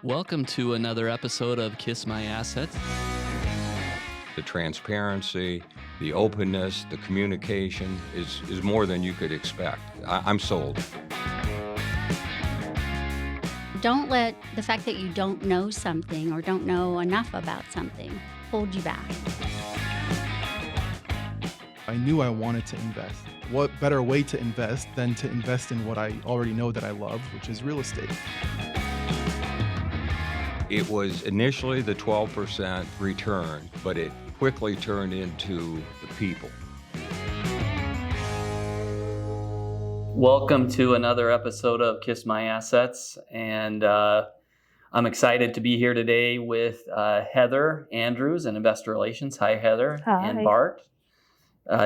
Welcome to another episode of Kiss My Assets. The transparency, the openness, the communication is more than you could expect. I'm sold. Don't let the fact that you don't know something or don't know enough about something hold you back. I knew I wanted to invest. What better way to invest than to invest in what I already know that I love, which is real estate. It was initially the 12% return, but it quickly turned into the people. Welcome to another episode of Kiss My Assets, and I'm excited to be here today with Heather Andrews in Investor Relations. Hi, Heather. Hi. And Bart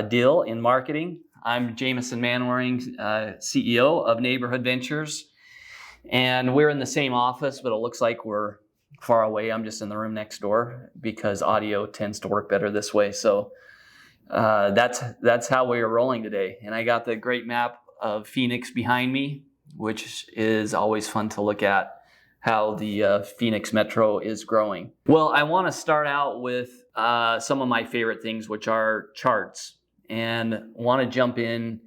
Dill in Marketing. I'm Jameson Manwaring, CEO of Neighborhood Ventures, and we're in the same office, but it looks like we're far away. I'm just in the room next door because audio tends to work better this way. So that's how we are rolling today. And I got the great map of Phoenix behind me, which is always fun to look at how the Phoenix Metro is growing. Well, I want to start out with some of my favorite things, which are charts, and want to jump in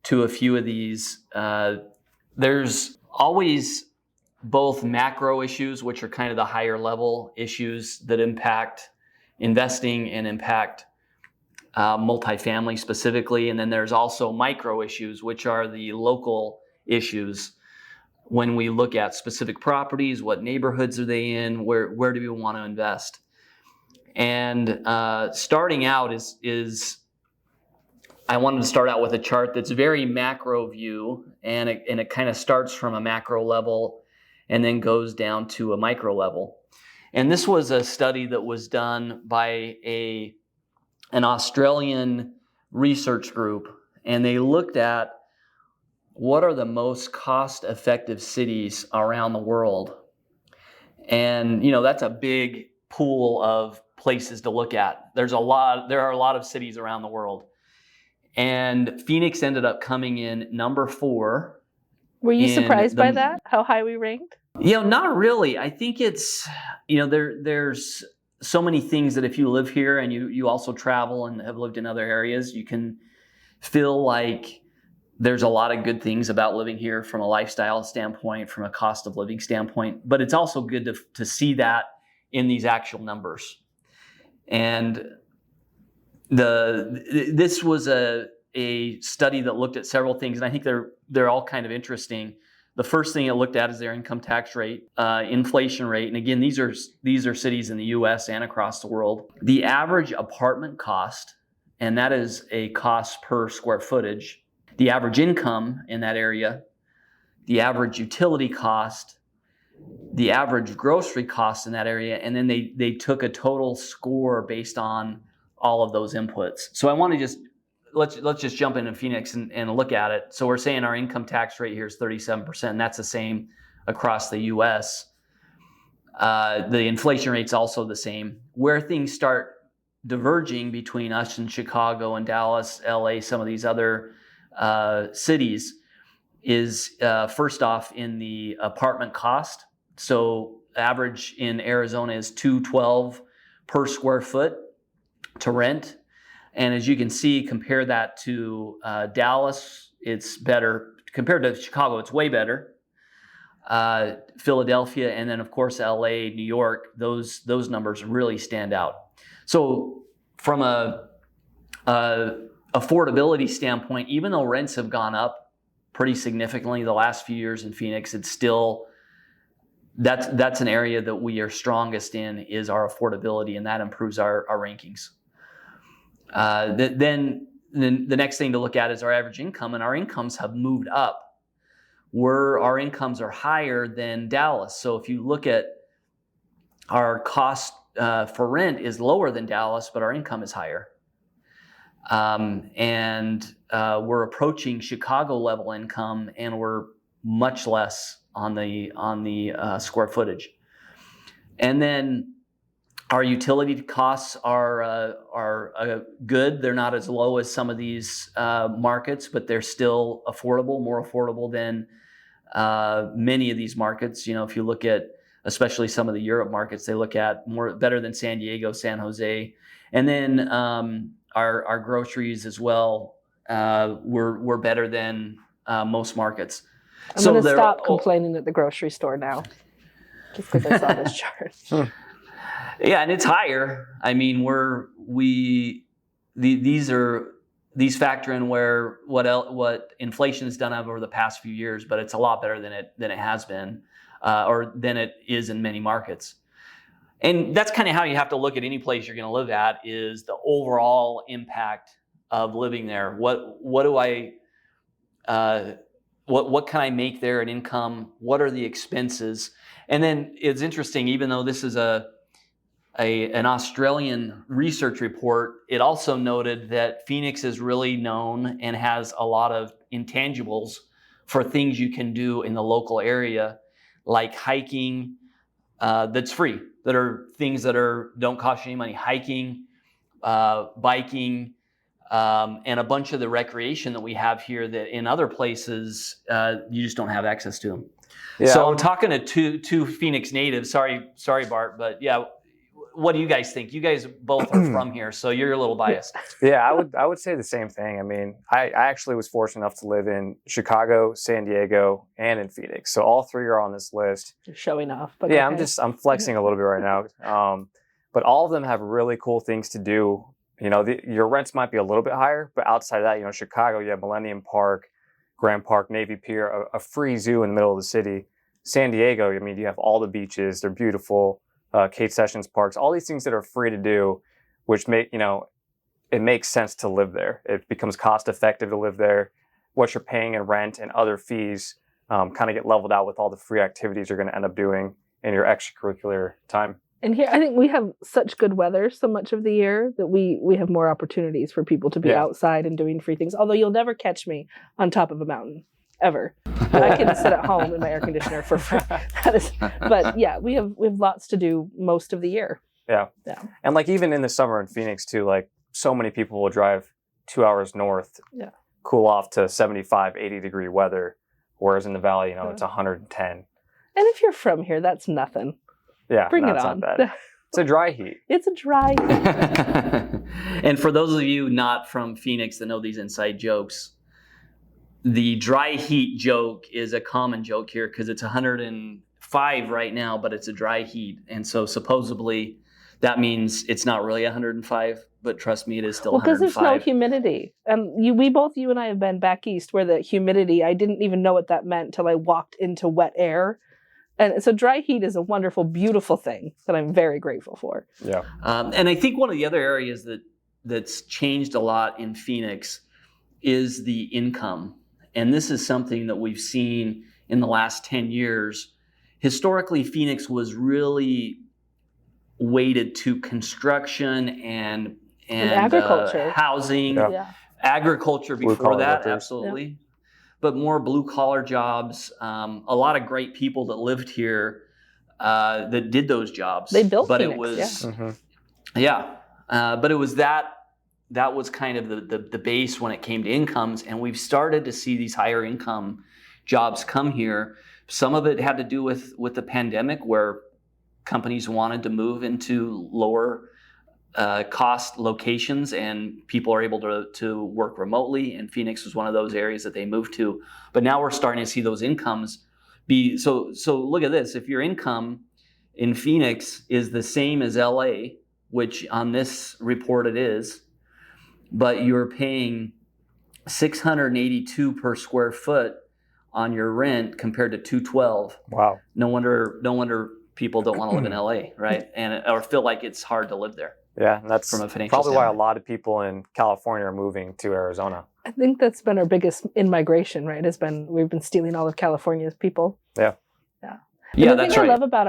to a few of these. There's always both macro issues, which are kind of the higher level issues that impact investing and impact multifamily specifically. And then there's also micro issues, which are the local issues. When we look at specific properties, what neighborhoods are they in? Where do we want to invest? And starting out is I wanted to start out with a chart that's very macro view, and it kind of starts from a macro level and then goes down to a micro level. And this was a study that was done by an Australian research group, and they looked at what are the most cost-effective cities around the world. And that's a big pool of places to look at. There are a lot of cities around the world. And Phoenix ended up coming in number 4. Were you surprised by that? How high we ranked? Not really. I think it's, there's so many things that if you live here and you also travel and have lived in other areas, you can feel like there's a lot of good things about living here from a lifestyle standpoint, from a cost of living standpoint. But it's also good to see that in these actual numbers. And this was a study that looked at several things, and I think they're all kind of interesting. The first thing it looked at is their income tax rate, inflation rate, and again, these are cities in the U.S. and across the world. The average apartment cost, and that is a cost per square footage. The average income in that area, the average utility cost, the average grocery cost in that area, and then they took a total score based on all of those inputs. So I want to let's just jump into Phoenix and look at it. So we're saying our income tax rate here is 37%, and that's the same across the U.S. The inflation rate's also the same. Where things start diverging between us and Chicago and Dallas, L.A., some of these other cities is first off in the apartment cost. So average in Arizona is $212 per square foot to rent. And as you can see, compare that to Dallas, it's better. Compared to Chicago, it's way better. Philadelphia, and then of course LA, New York, those numbers really stand out. So from a affordability standpoint, even though rents have gone up pretty significantly the last few years in Phoenix, it's still that's an area that we are strongest in, is our affordability, and that improves our rankings. Then the next thing to look at is our average income, and our incomes have moved up where our incomes are higher than Dallas. So if you look at our cost for rent is lower than Dallas, but our income is higher. And we're approaching Chicago level income, and we're much less on the square footage. And then our utility costs are good. They're not as low as some of these markets, but they're still affordable, more affordable than many of these markets. If you look at especially some of the Europe markets. They look at better than San Diego, San Jose, and then our groceries as well were better than most markets. I'm going to stop complaining at the grocery store now, just because I saw this chart. Yeah, and it's higher. I mean, these factor in where what inflation has done over the past few years, but it's a lot better than it has been, or than it is in many markets. And that's kind of how you have to look at any place you're going to live at, is the overall impact of living there. What can I make there in income? What are the expenses? And then it's interesting, even though this is an Australian research report, it also noted that Phoenix is really known and has a lot of intangibles for things you can do in the local area, like hiking, that's free, that are things that don't cost you any money, hiking, biking, and a bunch of the recreation that we have here that in other places you just don't have access to them. Yeah. So I'm talking to two Phoenix natives. Sorry, Bart, but yeah, what do you guys think? You guys both are from here, so you're a little biased. Yeah, I would say the same thing. I mean, I actually was fortunate enough to live in Chicago, San Diego, and in Phoenix. So all three are on this list. You're showing off. But yeah, okay. I'm flexing a little bit right now. But all of them have really cool things to do. You know, your rents might be a little bit higher, but outside of that, you know, Chicago, you have Millennium Park, Grand Park, Navy Pier, a free zoo in the middle of the city. San Diego, I mean, you have all the beaches. They're beautiful. Kate Sessions Parks, all these things that are free to do, which it makes sense to live there. It becomes cost effective to live there. What you're paying in rent and other fees kind of get leveled out with all the free activities you're going to end up doing in your extracurricular time. And here, I think we have such good weather so much of the year that we have more opportunities for people to be outside and doing free things. Although you'll never catch me on top of a mountain, ever. But I can sit at home in my air conditioner for free. But yeah, we have lots to do most of the year. Yeah. And like even in the summer in Phoenix too, like so many people will drive 2 hours north, cool off to 75, 80 degree weather. Whereas in the valley, you know, it's 110. And if you're from here, that's nothing. Yeah, bring it Not on. bad. It's a dry heat. It's a dry heat. And for those of you not from Phoenix that know these inside jokes, the dry heat joke is a common joke here because it's 105 right now, but it's a dry heat. And so supposedly that means it's not really 105, but trust me, it is still 105. Because there's no humidity. And you and I have been back east where the humidity, I didn't even know what that meant until I walked into wet air. And so dry heat is a wonderful, beautiful thing that I'm very grateful for. Yeah. And I think one of the other areas that's changed a lot in Phoenix is the income. And this is something that we've seen in the last 10 years. Historically, Phoenix was really weighted to construction and agriculture, housing, agriculture before that, workers. Absolutely. Yeah. But more blue collar jobs, a lot of great people that lived here that did those jobs. They built but Phoenix, it was, but it was that was kind of the base when it came to incomes, and we've started to see these higher income jobs come here. Some of it had to do with the pandemic, where companies wanted to move into lower cost locations, and people are able to work remotely, and Phoenix was one of those areas that they moved to. But now we're starting to see those incomes be so look at this. If your income in Phoenix is the same as LA, which on this report it is, but you're paying $682 per square foot on your rent compared to $212. Wow. No wonder people don't want to live in LA, right? Or feel like it's hard to live there. Yeah, and that's from a financial probably standpoint. why a lot of people in California are moving to Arizona. I think that's been our biggest in-migration, right? We've been stealing all of California's people. Yeah. Yeah, the thing I love about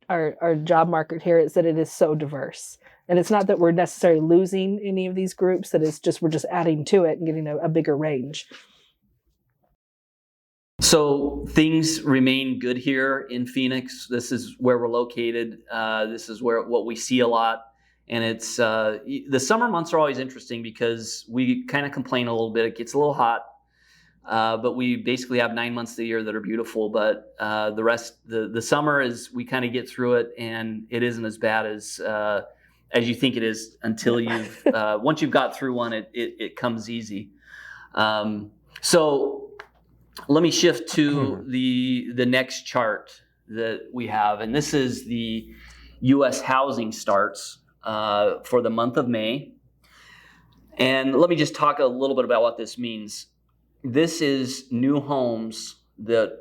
our job market here is that it is so diverse. And it's not that we're necessarily losing any of these groups, that we're just adding to it and getting a bigger range. So things remain good here in Phoenix. This is where we're located. This is what we see a lot. And it's the summer months are always interesting because we kind of complain a little bit. It gets a little hot. But we basically have 9 months of the year that are beautiful. But the rest, the summer is we kind of get through it, and it isn't as bad as you think it is until you've once you've got through one, it comes easy. So let me shift to the next chart that we have, and this is the U.S. housing starts for the month of May. And let me just talk a little bit about what this means. This is new homes that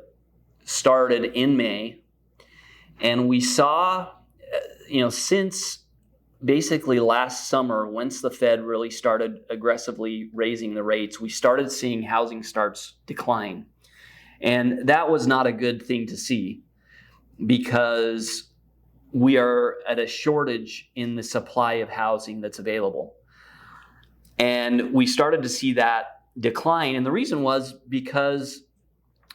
started in May, and we saw, since basically last summer, once the Fed really started aggressively raising the rates, we started seeing housing starts decline. And that was not a good thing to see, because we are at a shortage in the supply of housing that's available. And we started to see that decline. And the reason was because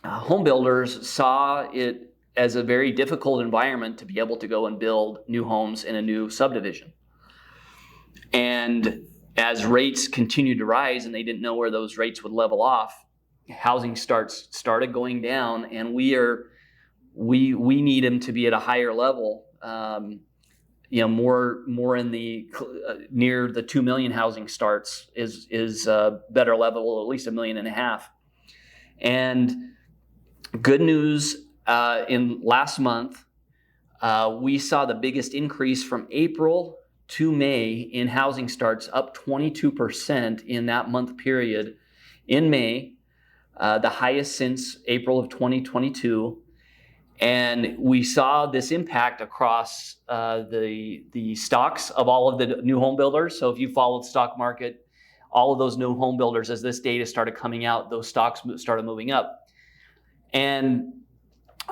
home builders saw it as a very difficult environment to be able to go and build new homes in a new subdivision. And as rates continued to rise and they didn't know where those rates would level off, housing starts started going down, and we need them to be at a higher level, more in the near the 2 million housing starts is a better level, at least 1.5 million. And good news, in last month, we saw the biggest increase from April to May in housing starts, up 22% in that month period in May, the highest since April of 2022. And we saw this impact across the stocks of all of the new home builders. So if you followed the stock market, all of those new home builders, as this data started coming out, those stocks started moving up. And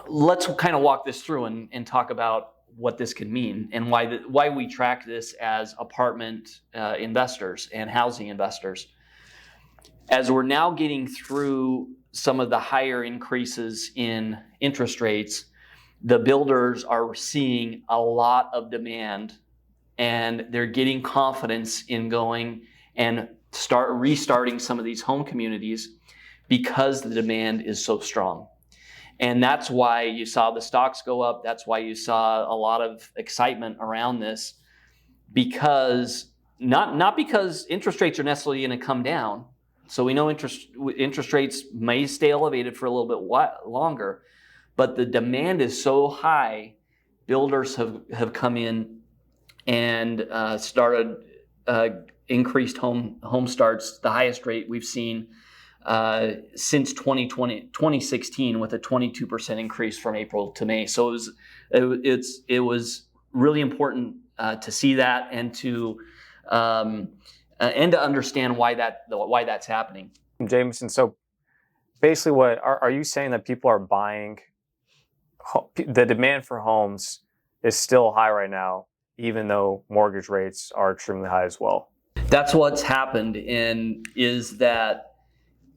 let's kind of walk this through and talk about what this could mean and why we track this as apartment investors and housing investors. As we're now getting through some of the higher increases in interest rates, the builders are seeing a lot of demand, and they're getting confidence in going and restarting some of these home communities because the demand is so strong. And that's why you saw the stocks go up. That's why you saw a lot of excitement around this, because not because interest rates are necessarily going to come down. So we know interest rates may stay elevated for a little bit longer, but the demand is so high, builders have come in and started increased home starts, the highest rate we've seen since 2016, with a 22% increase from April to May. So it was really important to see that and to understand why that's happening. Jameson, so basically, what are you saying, that people are buying? The demand for homes is still high right now, even though mortgage rates are extremely high as well. That's what's happened, and is that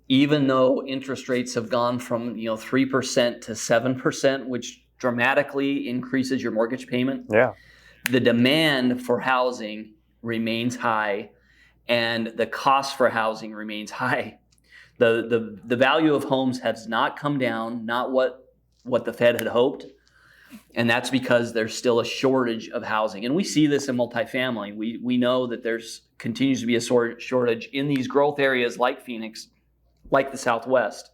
even though interest rates have gone from 3% to 7%, which dramatically increases your mortgage payment, the demand for housing remains high, and the cost for housing remains high. The value of homes has not come down, not what the Fed had hoped, and that's because there's still a shortage of housing. And we see this in multifamily. We know that there's continues to be a shortage in these growth areas like Phoenix, like the Southwest.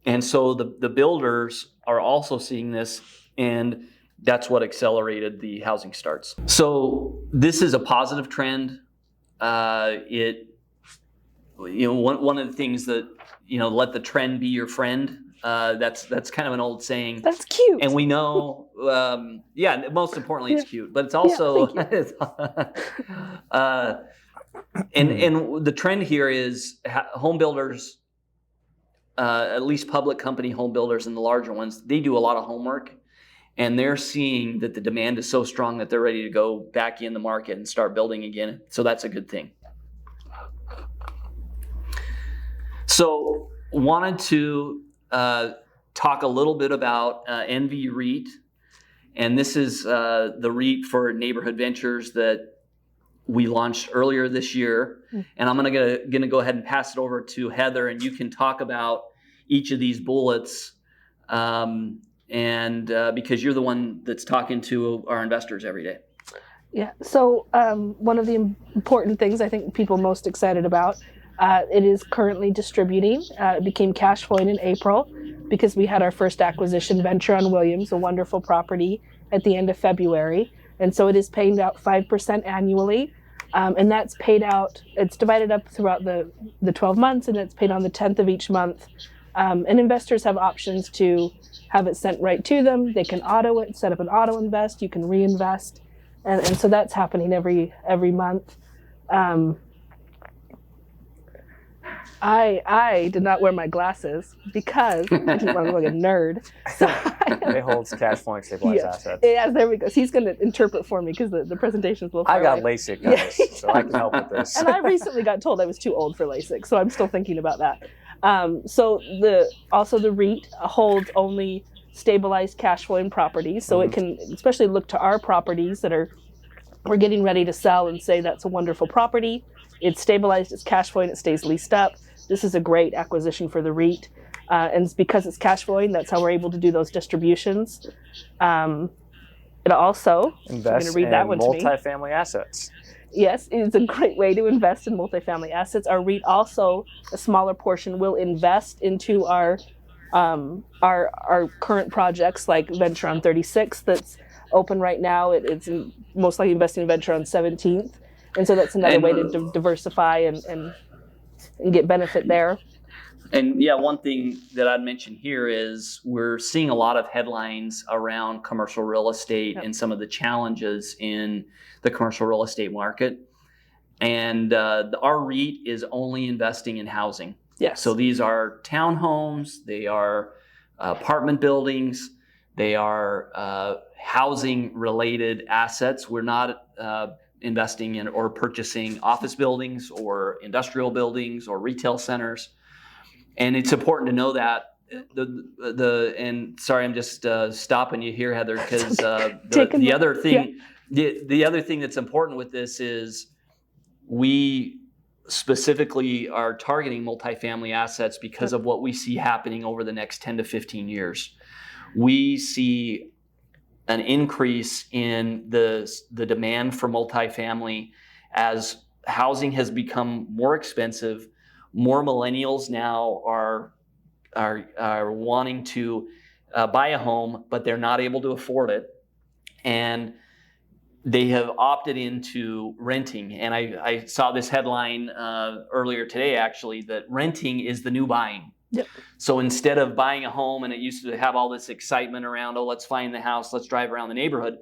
And so the builders are also seeing this, and that's what accelerated the housing starts. So this is a positive trend. One of the things that, let the trend be your friend. That's kind of an old saying. That's cute. And we know, most importantly, it's cute, but it's also, and the trend here is home builders, at least public company home builders and the larger ones, they do a lot of homework, and they're seeing that the demand is so strong that they're ready to go back in the market and start building again. So that's a good thing. So wanted to talk a little bit about NV REIT, and this is the REIT for Neighborhood Ventures that we launched earlier this year, and I'm gonna go ahead and pass it over to Heather, and you can talk about each of these bullets, because you're the one that's talking to our investors every day. Yeah. So one of the important things I think people most excited about, it is currently distributing. It became cash flowing in April because we had our first acquisition venture on Williams, a wonderful property, at the end of February. And so it is paying out 5% annually. And that's paid out, it's divided up throughout the 12 months, and it's paid on the 10th of each month. And investors have options to have it sent right to them. They can auto it, set up an auto invest, you can reinvest. And so that's happening every month. I did not wear my glasses because I didn't want to look like a nerd. So They hold cash flowing stabilized assets. Yeah, there we go. So he's going to interpret for me because the presentation's a little far I got away. LASIK, guys, so I can help with this. And I recently got told I was too old for LASIK, so I'm still thinking about that. So the REIT holds only stabilized cash flowing properties, so it can especially look to our properties that we're getting ready to sell and say that's a wonderful property. It's stabilized, it's cash flowing, it stays leased up. This is a great acquisition for the REIT. And because it's cash flowing, that's how we're able to do those distributions. It also, Invest I'm going to read that in one to me. multifamily assets. Yes, it's a great way to invest in multifamily assets. Our REIT also, a smaller portion, will invest into our current projects like Venture on 36 that's open right now. It's most likely investing in Venture on 17th. And so that's another way to diversify and get benefit there. And yeah, one thing that I'd mention here is we're seeing a lot of headlines around commercial real estate and some of the challenges in the commercial real estate market. And our REIT is only investing in housing. Yes. So these are townhomes, they are apartment buildings, they are housing related assets. We're not investing in or purchasing office buildings or industrial buildings or retail centers. And it's important to know that and sorry, I'm just stopping you here, Heather, because the other thing, the other thing that's important with this is we specifically are targeting multifamily assets because of what we see happening over the next 10 to 15 years. We see an increase in the demand for multifamily as housing has become more expensive. More millennials now are wanting to buy a home, but they're not able to afford it, and they have opted into renting. And I saw this headline earlier today, actually, that renting is the new buying. Yep. So instead of buying a home, and it used to have all this excitement around, oh, let's find the house, let's drive around the neighborhood.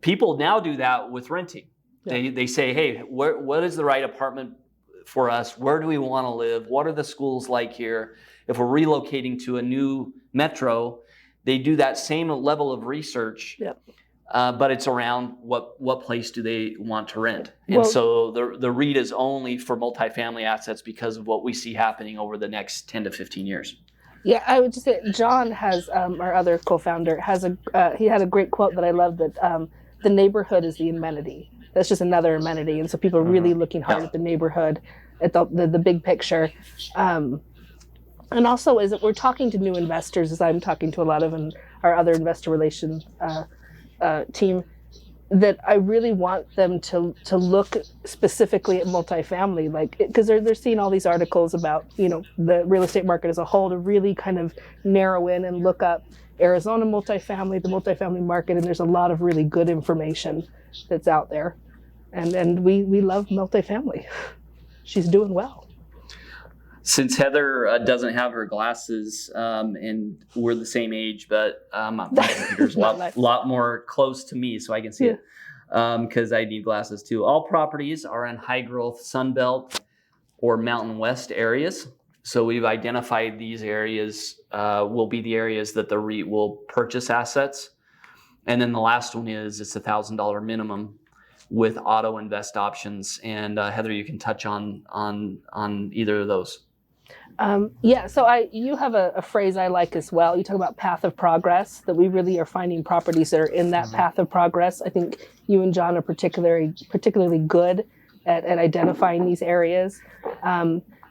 People now do that with renting. Yep. They say, hey, what is the right apartment for us? Where do we want to live? What are the schools like here? If we're relocating to a new metro, they do that same level of research. Yep. But it's around what place do they want to rent. And so the REIT is only for multifamily assets because of what we see happening over the next 10 to 15 years. Yeah, I would just say John has, our other co-founder, he had a great quote that I love, that the neighborhood is the amenity. That's just another amenity. And so people are really looking hard at the neighborhood, at the big picture. And also as we're talking to new investors, as I'm talking to a lot of our other investor relations team, that I really want them to look specifically at multifamily, like, because they're seeing all these articles about, the real estate market as a whole, to really kind of narrow in and look up Arizona multifamily, the multifamily market, and there's a lot of really good information that's out there. And we love multifamily. She's doing well. Since Heather doesn't have her glasses, and we're the same age, but my computer's a lot more close to me, so I can see it, because I need glasses too. All properties are in high-growth Sunbelt or Mountain West areas. So we've identified these areas will be the areas that the REIT will purchase assets. And then the last one is it's $1,000 minimum with auto invest options. And Heather, you can touch on either of those. So you have a phrase I like as well. You talk about path of progress, that we really are finding properties that are in that path of progress. I think you and John are particularly good at identifying these areas.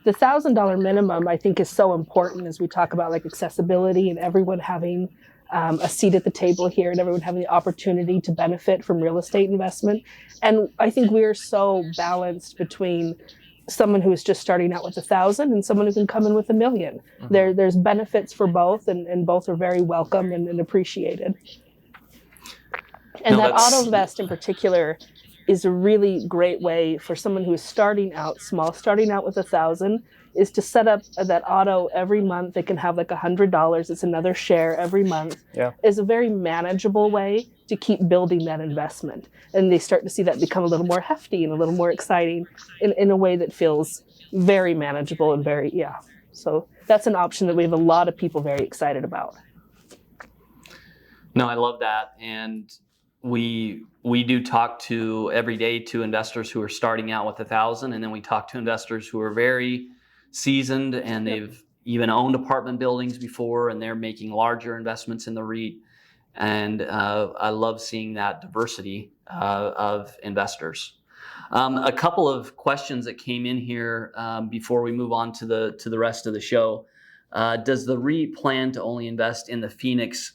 The $1,000 minimum, I think, is so important as we talk about like accessibility and everyone having a seat at the table here and everyone having the opportunity to benefit from real estate investment. And I think we're so balanced between someone who is just starting out with 1,000 and someone who can come in with 1,000,000. There's benefits for both, and both are very welcome and appreciated. And that AutoVest in particular is a really great way for someone who is starting out small, starting out with 1,000, is to set up that auto every month. They can have like $100. It's another share every month. Yeah. Is a very manageable way to keep building that investment. And they start to see that become a little more hefty and a little more exciting in a way that feels very manageable and So that's an option that we have a lot of people very excited about. No, I love that. And we do talk to every day to investors who are starting out with 1,000, and then we talk to investors who are very seasoned and they've even owned apartment buildings before and they're making larger investments in the REIT. And I love seeing that diversity of investors. A couple of questions that came in here before we move on to the rest of the show. Does the REIT plan to only invest in the Phoenix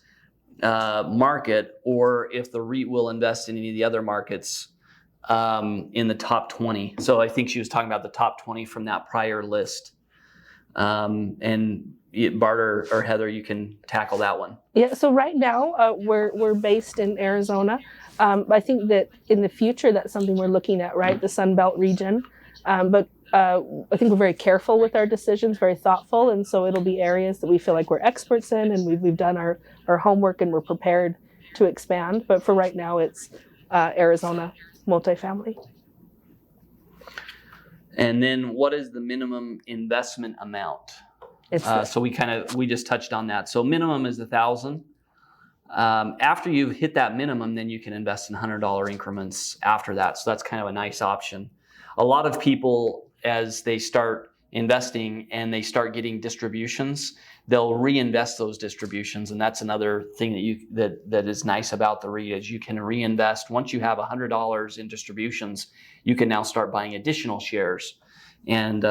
market, or if the REIT will invest in any of the other markets in the top 20? So I think she was talking about the top 20 from that prior list. And Bart or Heather, you can tackle that one. Yeah, so right now we're based in Arizona. I think that in the future that's something we're looking at, right? The Sun Belt region. But I think we're very careful with our decisions, very thoughtful, and so it'll be areas that we feel like we're experts in, and we've done our homework and we're prepared to expand. But for right now, it's Arizona multifamily. And then, what is the minimum investment amount? So we just touched on that. So minimum is 1,000. After you've hit that minimum, then you can invest in $100 increments after that. So that's kind of a nice option. A lot of people, as they start investing and they start getting distributions, they'll reinvest those distributions, and that's another thing that is nice about the REIT, is you can reinvest. Once you have $100 in distributions, you can now start buying additional shares, and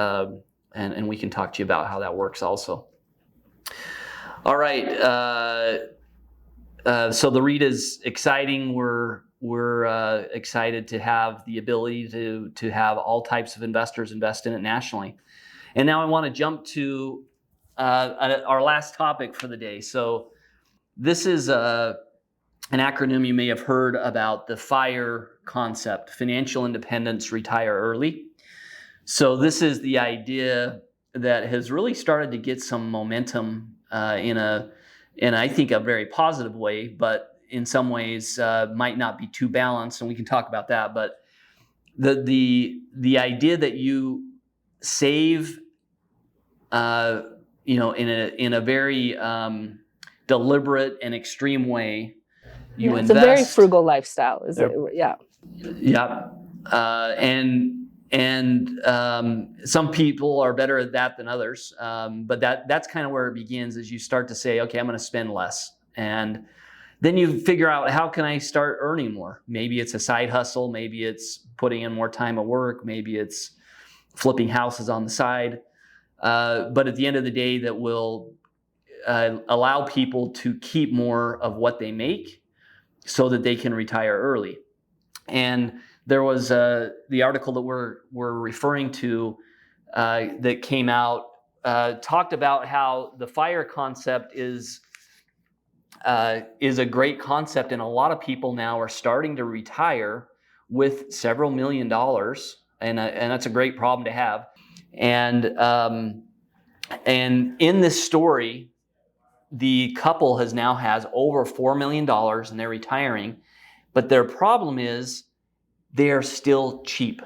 we can talk to you about how that works also. All right, so the REIT is exciting. We're excited to have the ability to have all types of investors invest in it nationally. And now I want to jump to our last topic for the day. So this is an acronym you may have heard about, the F.I.R.E concept: financial independence, retire early. So this is the idea that has really started to get some momentum in I think a very positive way, but in some ways might not be too balanced, and we can talk about that. But the idea that you save in a very deliberate and extreme way. You invest. It's a very frugal lifestyle, is it? Yeah. Yeah. And some people are better at that than others. But that's kind of where it begins, is you start to say, okay, I'm going to spend less. And then you figure out, how can I start earning more? Maybe it's a side hustle. Maybe it's putting in more time at work. Maybe it's flipping houses on the side. But at the end of the day, that will allow people to keep more of what they make so that they can retire early. And there was the article that we're referring to that came out, talked about how the F.I.R.E concept is a great concept, and a lot of people now are starting to retire with several $1 million, and that's a great problem to have. And in this story, the couple has over $4 million and they're retiring, but their problem is they're still cheap.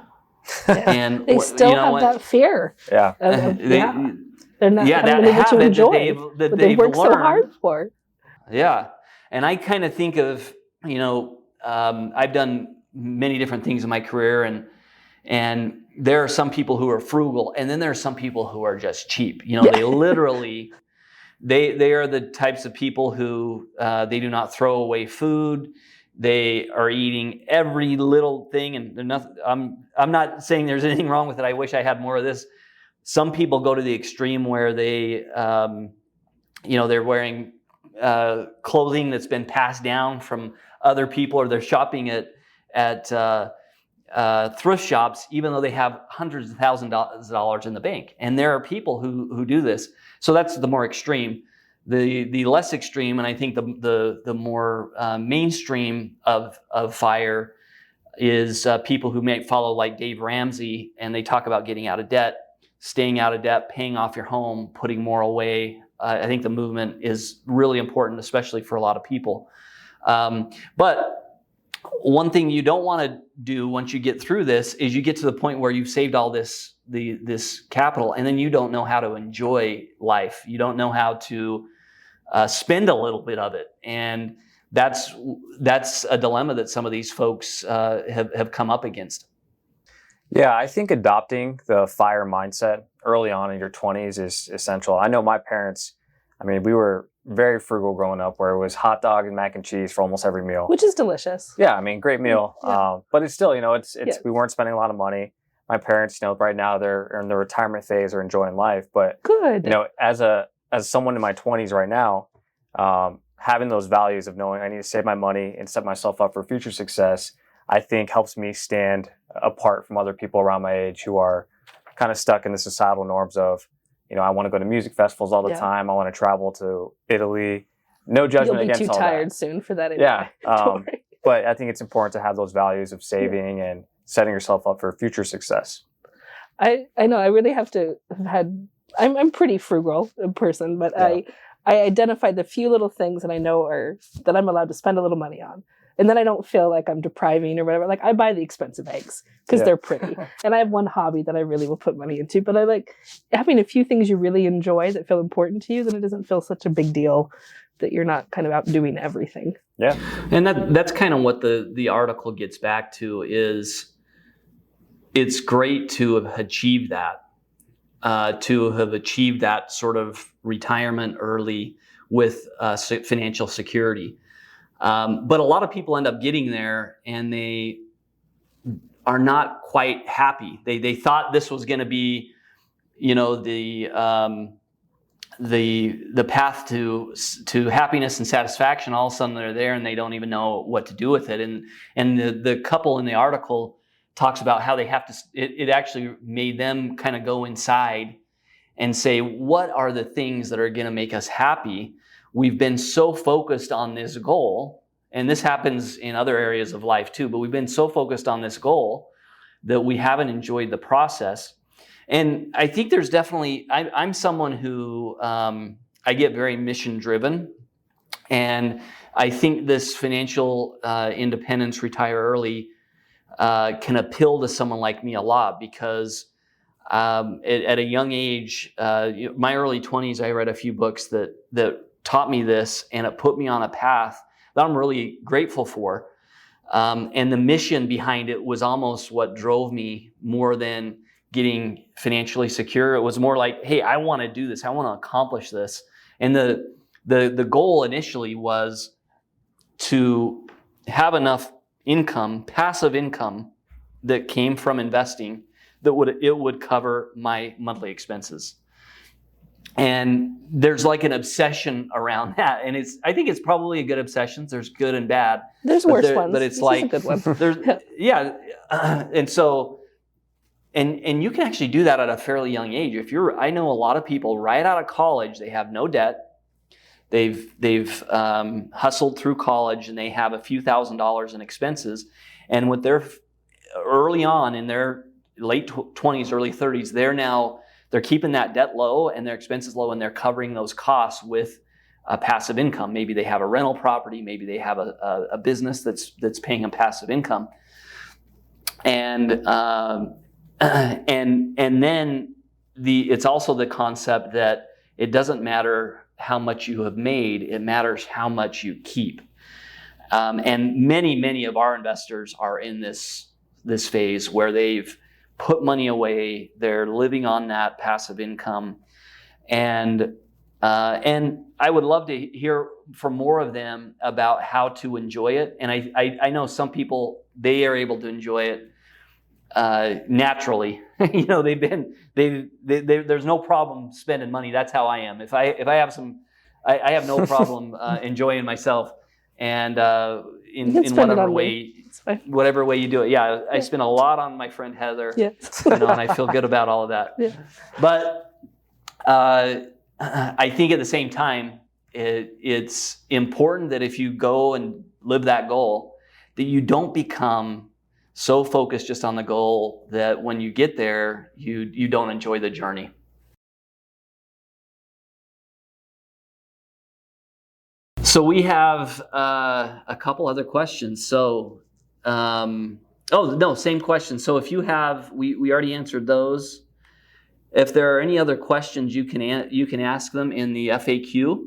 And they still have that fear. Yeah. They're not able to enjoy what they've worked so hard for. Yeah. And I kind of think of, I've done many different things in my career, And there are some people who are frugal, and then there are some people who are just cheap. You know, they literally, they are the types of people who they do not throw away food. They are eating every little thing, and nothing. I'm not saying there's anything wrong with it. I wish I had more of this. Some people go to the extreme where they, they're wearing clothing that's been passed down from other people, or they're shopping at thrift shops, even though they have hundreds of thousands of dollars in the bank. And there are people who do this. So that's the more extreme. The less extreme, and I think the more mainstream of FIRE is people who may follow like Dave Ramsey, and they talk about getting out of debt, staying out of debt, paying off your home, putting more away. I think the movement is really important, especially for a lot of people. But one thing you don't want to do once you get through this is you get to the point where you've saved all this capital, and then you don't know how to enjoy life. You don't know how to spend a little bit of it, and that's a dilemma that some of these folks have come up against. Yeah, I think adopting the FIRE mindset early on in your 20s is essential. I know my parents, I mean, we were very frugal growing up, where it was hot dog and mac and cheese for almost every meal. Which is delicious. Yeah, I mean, great meal. Yeah. But it's still, we weren't spending a lot of money. My parents, right now they're in the retirement phase or enjoying life. But good. As someone in my 20s right now, having those values of knowing I need to save my money and set myself up for future success, I think helps me stand apart from other people around my age who are kind of stuck in the societal norms of, I want to go to music festivals all the time. I want to travel to Italy. No judgment against all that. You'll be too tired soon for that anyway. Yeah. Don't worry. But I think it's important to have those values of saving and setting yourself up for future success. I know I really have to have had, I'm pretty frugal person, but I identified the few little things that I know that I'm allowed to spend a little money on. And then I don't feel like I'm depriving or whatever. Like, I buy the expensive eggs because they're pretty. And I have one hobby that I really will put money into. But I like having a few things you really enjoy that feel important to you, then it doesn't feel such a big deal that you're not kind of out doing everything. Yeah. And that's kind of what the article gets back to is it's great to have achieved that, sort of retirement early with financial security. But a lot of people end up getting there and they are not quite happy. They thought this was going to be, the path to happiness and satisfaction. All of a sudden they're there and they don't even know what to do with it. And the couple in the article talks about how they have to. It actually made them kind of go inside and say, what are the things that are going to make us happy? We've been so focused on this goal, and this happens in other areas of life too, but we've been so focused on this goal that we haven't enjoyed the process. And I think there's definitely, I'm someone who, I get very mission driven. And I think this financial independence, retire early, can appeal to someone like me a lot because at a young age, my early 20s, I read a few books that taught me this, and it put me on a path that I'm really grateful for. And the mission behind it was almost what drove me more than getting financially secure. It was more like, hey, I want to do this. I want to accomplish this. And the goal initially was to have enough income, passive income, that came from investing that would cover my monthly expenses. And there's like an obsession around that, and I think it's probably a good obsession. There's good and bad. There's worse ones, but it's this like is a good one. And so, and you can actually do that at a fairly young age. I know a lot of people right out of college, they have no debt. They've hustled through college, and they have a few $1,000s in expenses, and with their early on in their late 20s, early 30s, they're keeping that debt low and their expenses low, and they're covering those costs with passive income. Maybe they have a rental property, maybe they have a business that's paying them passive income, and then it's also the concept that it doesn't matter how much you have made, it matters how much you keep. And many of our investors are in this phase where they've put money away. They're living on that passive income. And I would love to hear from more of them about how to enjoy it. And I know some people, they are able to enjoy it naturally. You know, there's no problem spending money. That's how I am. If I have some, I have no problem enjoying myself. And in whatever way you do it. Yeah, I spend a lot on my friend Heather. Yes. You know, and I feel good about all of that. Yeah. But I think at the same time, it's important that if you go and live that goal, that you don't become so focused just on the goal that when you get there, you don't enjoy the journey. So we have a couple other questions. So, oh no, same question. So if you have, we already answered those. If there are any other questions, you can ask them in the FAQ.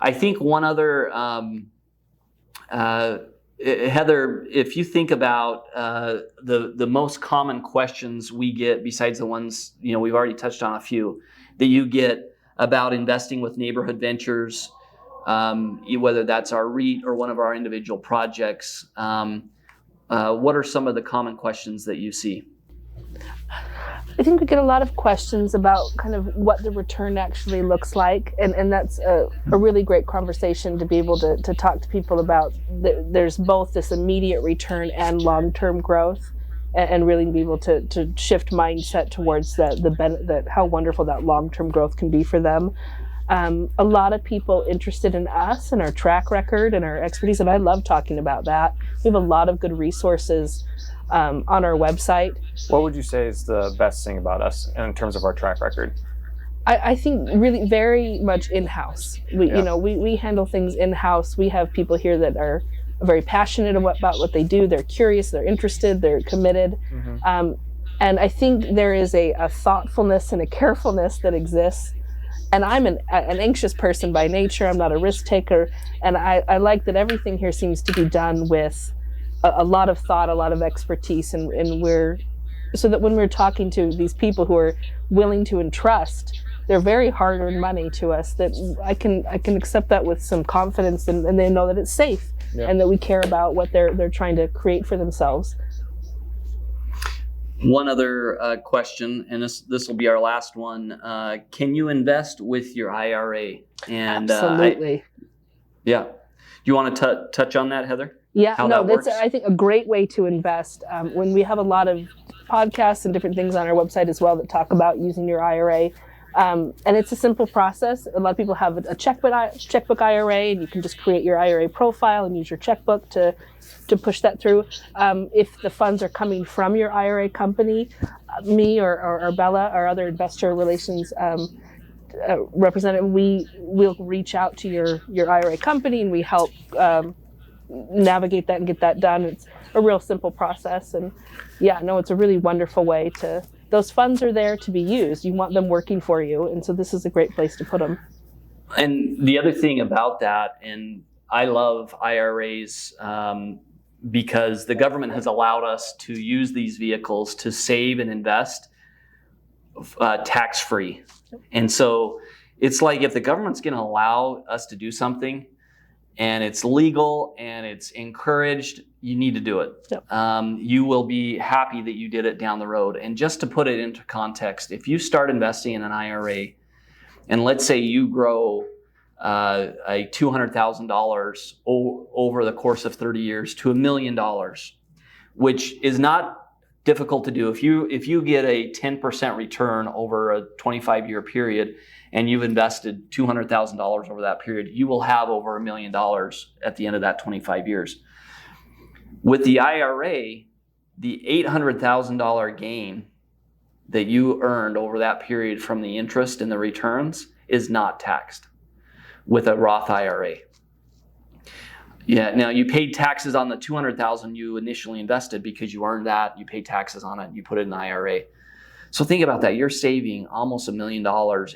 I think one other, Heather, if you think about the most common questions we get, besides the ones, you know, we've already touched on a few, that you get about investing with Neighborhood Ventures, whether that's our REIT or one of our individual projects, what are some of the common questions that you see? I think we get a lot of questions about kind of what the return actually looks like, and that's a really great conversation to be able to talk to people about. There's both this immediate return and long-term growth, and really be able to shift mindset towards that how wonderful that long-term growth can be for them. A lot of people interested in us and our track record and our expertise, and I love talking about that. We have a lot of good resources on our website. What would you say is the best thing about us in terms of our track record? I think really very much in-house. We handle things in-house. We have people here that are very passionate about what they do. They're curious, they're interested, they're committed. Mm-hmm. And I think there is a thoughtfulness and a carefulness that exists. And I'm an anxious person by nature. I'm not a risk taker. And I like that everything here seems to be done with a lot of thought, a lot of expertise, and so that when we're talking to these people who are willing to entrust their very hard-earned money to us, that I can accept that with some confidence, and they know that it's safe, and that we care about what they're trying to create for themselves. One other question, and this will be our last one. Can you invest with your IRA? And absolutely. Yeah. Do you want to touch on that, Heather? Yeah, How no, that that's works? I think a great way to invest. When we have a lot of podcasts and different things on our website as well that talk about using your IRA, and it's a simple process. A lot of people have a checkbook IRA, and you can just create your IRA profile and use your checkbook to push that through. If the funds are coming from your IRA company, me or Bella, our other investor relations representative, we'll reach out to your IRA company, and we help navigate that and get that done. It's a real simple process, and it's a really wonderful way those funds are there to be used. You want them working for you, and so this is a great place to put them. And the other thing about that, and I love IRAs because the government has allowed us to use these vehicles to save and invest tax-free. And so it's like, if the government's going to allow us to do something and it's legal and it's encouraged, you need to do it. Yep. You will be happy that you did it down the road. And just to put it into context, if you start investing in an IRA, and let's say you grow a $200,000 over the course of 30 years to $1 million, which is not difficult to do. If you get a 10% return over a 25-year period, and you've invested $200,000 over that period, you will have over $1 million at the end of that 25 years. With the IRA, the $800,000 gain that you earned over that period from the interest and the returns is not taxed with a Roth IRA. Yeah, now you paid taxes on the $200,000 you initially invested because you earned that, you paid taxes on it, you put it in the IRA. So think about that. You're saving almost $1 million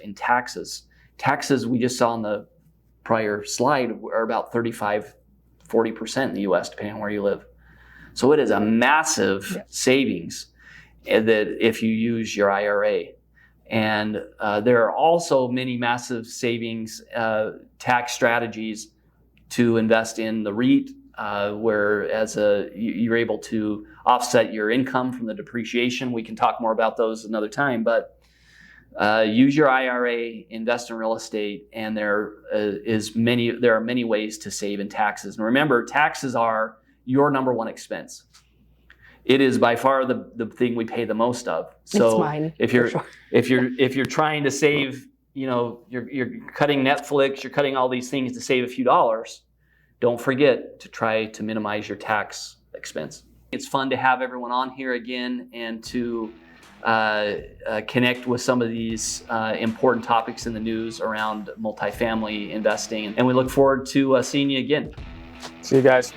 in taxes. Taxes, we just saw on the prior slide, are about 35-40% in the US, depending on where you live. So it is a massive savings. that if you use your IRA. And there are also many massive savings tax strategies to invest in the REIT, where you're able to offset your income from the depreciation. We can talk more about those another time, but use your IRA, invest in real estate, and there are many ways to save in taxes. And remember, taxes are your number one expense. It is by far the thing we pay the most of. So It's mine, if you're for sure. if you're trying to save, you're cutting Netflix, you're cutting all these things to save a few dollars, don't forget to try to minimize your tax expense. It's fun to have everyone on here again and to connect with some of these important topics in the news around multifamily investing. And we look forward to seeing you again. See you guys.